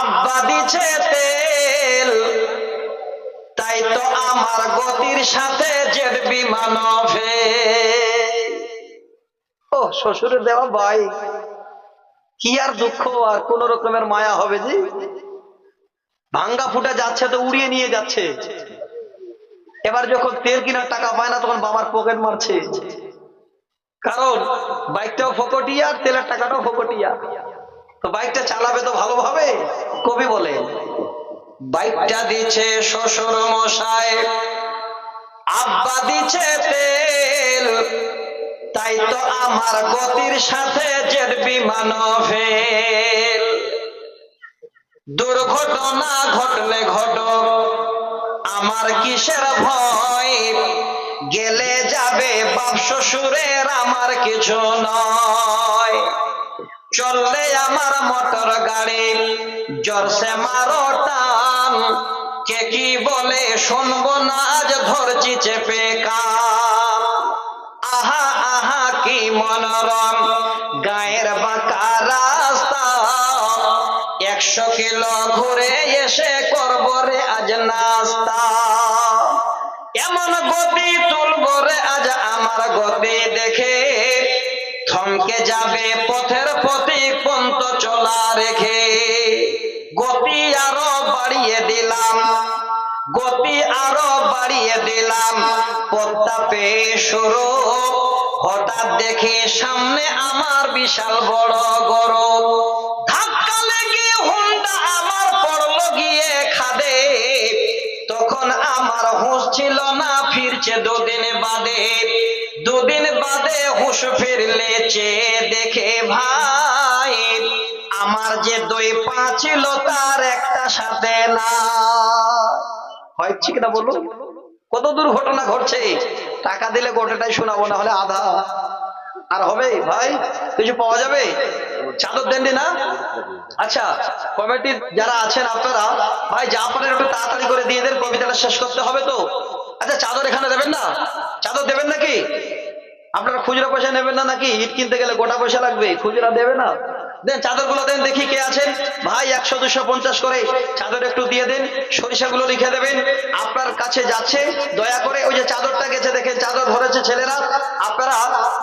আব্বা দিছে তেল, তাই তো আমার গতির সাথে জেট বিমান ফেল। ও শ্বশুরের দেওয়া ভাই, কি আর দুঃখ আর কোন রকমের মায়া হবে যে, ভাঙ্গা ফুটা যাচ্ছে তো উড়িয়ে নিয়ে যাচ্ছে। এবার যখন তেল কিনার টাকা পায় না তখন বাবার পকেট মারছে, কারণ বাইকটাও ফকটিয়া আর তেলের টাকাটাও ফকটিয়া। তো বাইকটা চালাবে তো ভালোভাবে। কবি বলে, বাইকটা দিচ্ছে শ্বশুর মশাই, আব্বা দিচ্ছে তেল, তাই তো আমার গতির সাথে জেট বিমান ফেল। দুর্ঘটনা ঘটলে ঘটক, আমার কিসের ভয়, গেলে যাবে বাপ শ্বশুরের আমার কিছু নয়। চললে আমার মোটর গাড়ি, জোরসে মারো টান, কে কি বলে শুনবো না, আজ ধরছি চেপে কান। আহা আহা কি মনোরম গায়ের বাঁকা রাস্তা, 100 কিলো ঘুরে এসে করবো রে আজ নাস্তা। এমন গতি তুলবো রে আজ আমার গতি দেখে, থমকে যাবে পথের পথিক পন্ত চলা রেখে। গতি আরো বাড়িয়ে দিলাম, গতি আরো বাড়িয়ে দিলাম, পথটা পেয়ে শুরু, হঠাৎ দেখি সামনে আমার বিশাল বড় গরম। ধাক্কা লেগে হুন্ডা আমার পড়লো গিয়ে খাদে, তখন আমার হুঁশ ছিল না, ফিরছে দুদিন বাদে। দুদিন বাদে হুঁশ ফিরলে চেয়ে দেখে ভাই, আমার যে 2 পা ছিল তার একটা সাথে না। হয়েছে কিনা বলুন? কত দুর্ঘটনা ঘটছে, টাকা দিলে গোটাটাই শোনাবো, না হলে আধা। আর হবে ভাই, কিছু পাওয়া যাবে? চাদর দেননি না? আচ্ছা, কমিটির যারা আছেন আপনারা ভাই যা পারেন একটু তাড়াতাড়ি করে দিয়ে দেন, কবিতাটা শেষ করতে হবে তো। আচ্ছা, চাদর এখানে দেবেন না? চাদর দেবেন নাকি? আপনারা খুচরা পয়সা নেবেন না নাকি? ইট কিনতে গেলে গোটা পয়সা লাগবে, খুচরা দেবে না? দেন চাদর গুলো দেন, দেখি কে আছেন ভাই। 100 250 করে চাদর একটু দিয়ে দেন, সরিষা গুলো লিখে দেবেন। আপনার কাছে যাচ্ছে, দয়া করে ওই যে চাদরটা গেছে দেখেন, চাদর ধরেছে ছেলেরা, আপনারা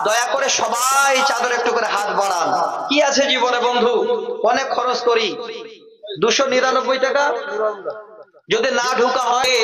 দয়া করে সবাই চাদর একটু করে হাত বাড়ান। কি আছে জীবনে বন্ধু, অনেক খরচ করি, 299 টাকা যদি না ঢোকা হয়